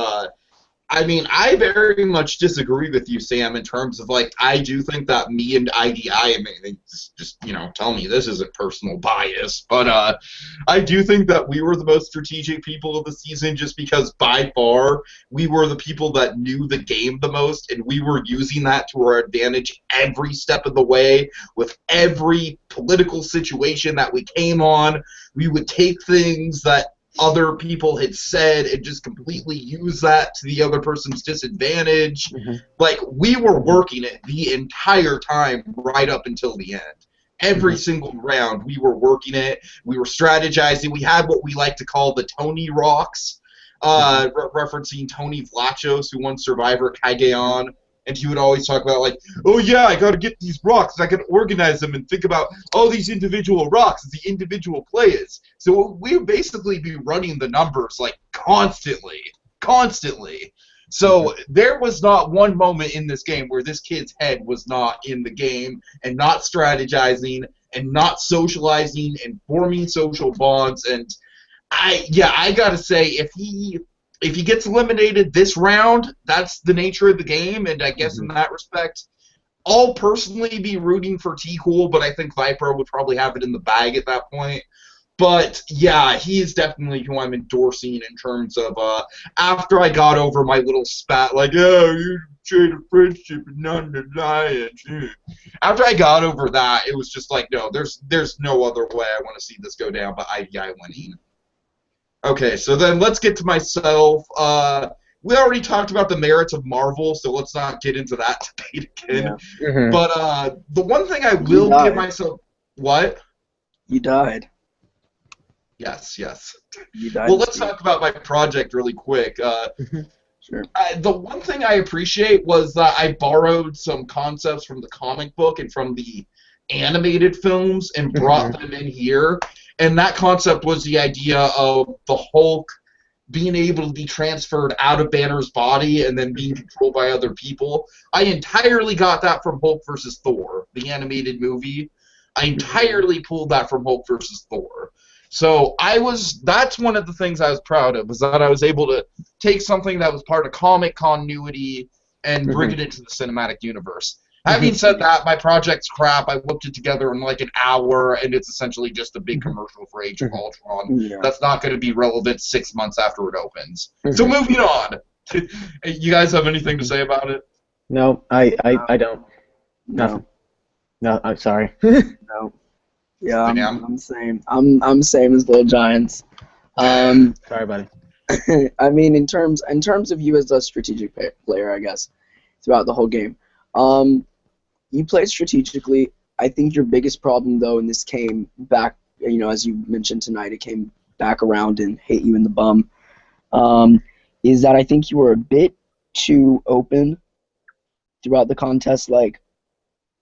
I mean, I very much disagree with you, Sam, in terms of, like, I do think that me and IDI, I mean, just, tell me this isn't personal bias, but I do think that we were the most strategic people of the season just because, by far, we were the people that knew the game the most, and we were using that to our advantage every step of the way with every political situation that we came on. We would take things that other people had said and just completely use that to the other person's disadvantage. Like, we were working it the entire time right up until the end. Every single round, we were working it. We were strategizing. We had what we like to call the Tony Rocks, referencing Tony Vlachos, who won Survivor Kaigeon. And he would always talk about, like, oh, yeah, I got to get these rocks. I got to organize them and think about all these individual rocks as the individual players. So we would basically be running the numbers, like, constantly. So there was not one moment in this game where this kid's head was not in the game and not strategizing and not socializing and forming social bonds. And I got to say, if he gets eliminated this round, that's the nature of the game, and I guess in that respect, I'll personally be rooting for T-Cool, but I think Viper would probably have it in the bag at that point. But, yeah, he is definitely who I'm endorsing in terms of, after I got over my little spat, like, oh, you trade a friendship and none to alliance. After I got over that, it was just like, no, there's no other way I want to see this go down but IDI winning. Okay, so then let's get to myself. We already talked about the merits of Marvel, so let's not get into that debate again. Yeah. But the one thing I will give myself... What? You died. Yes. You died. Well, let's talk about my project really quick. Sure. The one thing I appreciate was that I borrowed some concepts from the comic book and from the animated films and brought them in here. And that concept was the idea of the Hulk being able to be transferred out of Banner's body and then being controlled by other people. I entirely got that from Hulk vs. Thor, the animated movie. I entirely pulled that from Hulk vs. Thor. So that's one of the things I was proud of, was that I was able to take something that was part of comic continuity and bring it into the cinematic universe. Having said that, my project's crap. I whipped it together in like an hour, and it's essentially just a big commercial for Age of Ultron. That's not going to be relevant 6 months after it opens. So moving on. You guys have anything to say about it? No, I don't. Nothing. No, I'm sorry. No. Yeah, I'm same. I'm same as LittleGiants. Sorry, buddy. I mean, in terms of you as a strategic player, I guess, throughout the whole game. You played strategically. I think your biggest problem, though, and this came back, as you mentioned tonight, it came back around and hit you in the bum, is that I think you were a bit too open throughout the contest, like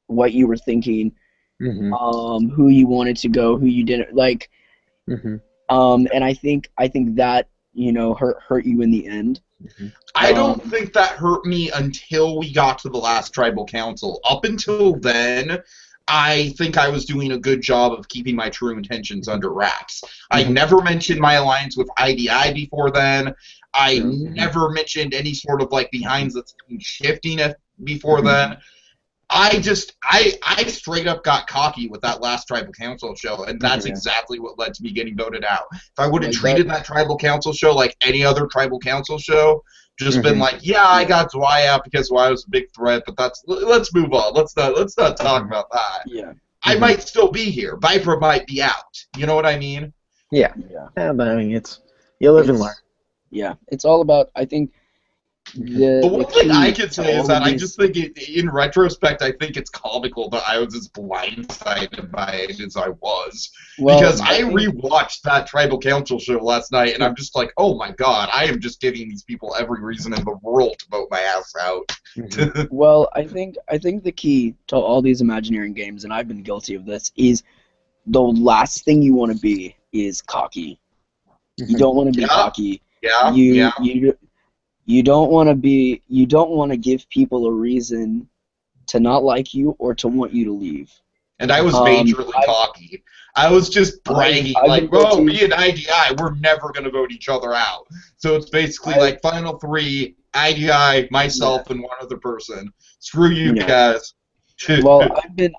what you were thinking, who you wanted to go, who you didn't, like, and I think that, hurt you in the end. I don't think that hurt me until we got to the last tribal council. Up until then, I think I was doing a good job of keeping my true intentions under wraps. I never mentioned my alliance with IDI before then. I never mentioned any sort of like behind the scenes shifting before then. I straight up got cocky with that last tribal council show, and that's exactly what led to me getting voted out. If I would have treated that tribal council show like any other tribal council show, just been like, yeah, I got Zwei out because Zwei was a big threat, but let's move on. Let's not talk about that. Yeah. I might still be here. Viper might be out. You know what I mean? Yeah, but I mean, you live and learn. Yeah, it's all about, I think, the one thing I can say is that I just think, in retrospect, I think it's comical that I was as blindsided by it as I was. Because I rewatched that Tribal Council show last night, and I'm just like, oh my god, I am just giving these people every reason in the world to vote my ass out. Well, I think the key to all these Imagineering games, and I've been guilty of this, is the last thing you want to be is cocky. You don't want to be cocky. You don't want to give people a reason to not like you or to want you to leave. And I was majorly cocky. I was just bragging, like, well, me and IDI, we're never going to vote each other out. So it's basically like Final 3, IDI, myself, and one other person. Screw you guys. Well,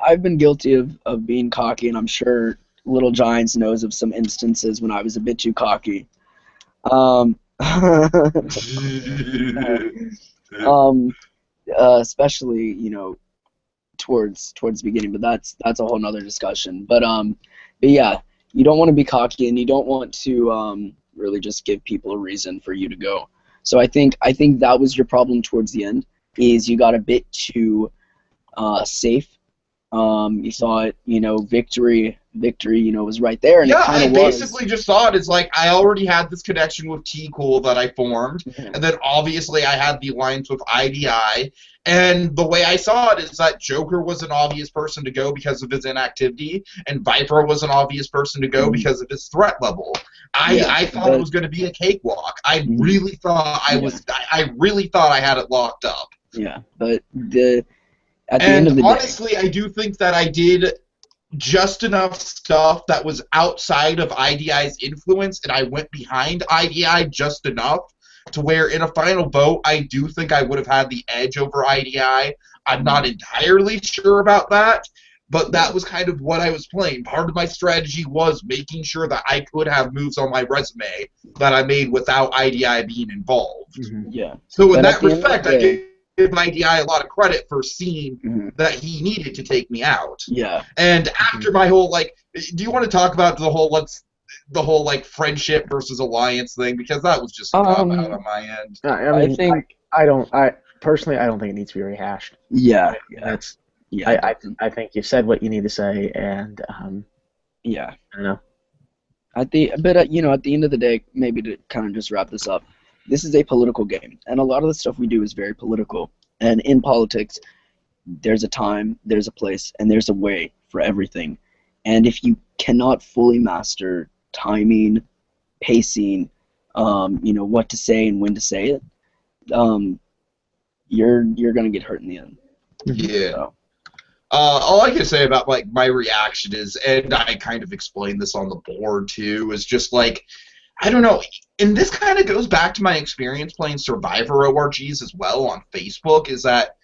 I've been guilty of being cocky, and I'm sure Little Giants knows of some instances when I was a bit too cocky. Especially, you know, towards the beginning, but that's a whole nother discussion. But yeah, you don't want to be cocky, and you don't want to really just give people a reason for you to go. So I think that was your problem towards the end, is you got a bit too safe. You thought, you know, victory, you know, was right there, and yeah, it kind of was. was. Basically just thought it's like I already had this connection with T-Cool that I formed, and then obviously I had the alliance with IDI, and the way I saw it is that Joker was an obvious person to go because of his inactivity, and Viper was an obvious person to go because of his threat level. I thought it was going to be a cakewalk. I really thought I really thought I had it locked up. Yeah, but at the end of the honestly, I do think that I did just enough stuff that was outside of IDI's influence, and I went behind IDI just enough to where in a final vote, I do think I would have had the edge over IDI. I'm not entirely sure about that, but that was kind of what I was playing. Part of my strategy was making sure that I could have moves on my resume that I made without IDI being involved. Yeah. So in that respect, I give IDI a lot of credit for seeing that he needed to take me out. Yeah. And after my whole, like, do you want to talk about the whole like friendship versus alliance thing, because that was just a cop out on my end. I mean, I personally don't think it needs to be rehashed. Yeah. I think you said what you need to say, and yeah. I don't know. You know, at the end of the day, maybe to kind of just wrap this up, this is a political game, and a lot of the stuff we do is very political. And in politics, there's a time, there's a place, and there's a way for everything. And if you cannot fully master timing, pacing, you know, what to say and when to say it, you're gonna get hurt in the end. Yeah. So. All I can say about like my reaction is, and I kind of explained this on the board too, is just like, I don't know, and this kind of goes back to my experience playing Survivor ORGs as well on Facebook, is that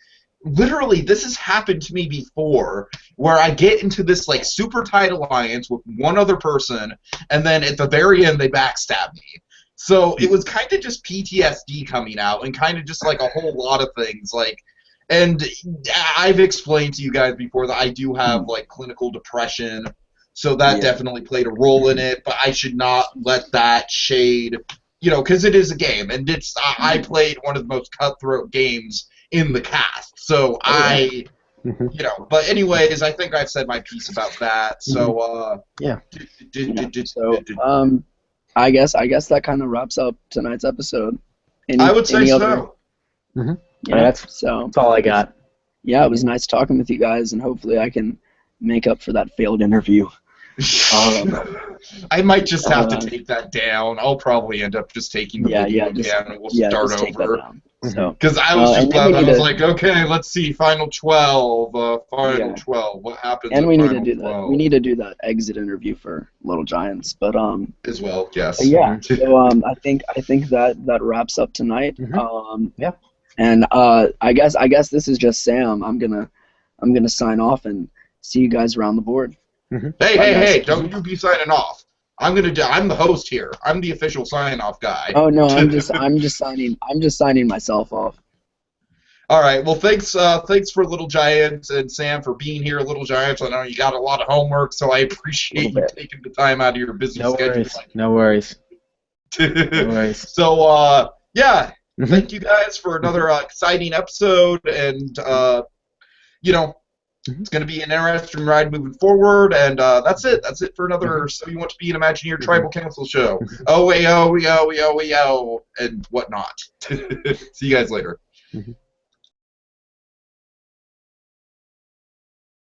literally this has happened to me before, where I get into this like super tight alliance with one other person, and then at the very end they backstab me. So it was kind of just PTSD coming out, and kind of just like a whole lot of things, like, and I've explained to you guys before that I do have like clinical depression, so that definitely played a role in it, but I should not let that shade, you know, because it is a game, and it's I played one of the most cutthroat games in the cast, so you know, but anyways, I think I've said my piece about that, so, I guess that kind of wraps up tonight's episode. I would say so. Yeah, that's all I got. Yeah, it was nice talking with you guys, and hopefully I can make up for that failed interview. I might just have to take that down. I'll probably end up just taking the video down, and we'll start over. Because I was just I was like, okay, let's see, final 12, 12. What happens? And we need to do 12? We need to do that exit interview for Little Giants, but as well, yes. Yeah. So I think that wraps up tonight. Yeah. And I guess this is just Sam. I'm gonna sign off and see you guys around the board. Hey! Don't you be signing off. I'm the host here. I'm the official sign-off guy. Oh no, I'm just signing myself off. All right. Well, thanks for Little Giants and Sam for being here, Little Giants. I know you got a lot of homework, so I appreciate you taking the time out of your busy schedule. No worries. So yeah. Thank you guys for another exciting episode, and you know, it's going to be an interesting ride moving forward, and that's it. That's it for another So You Want to Be an Imagineer Tribal Council show. Oh, and whatnot. See you guys later.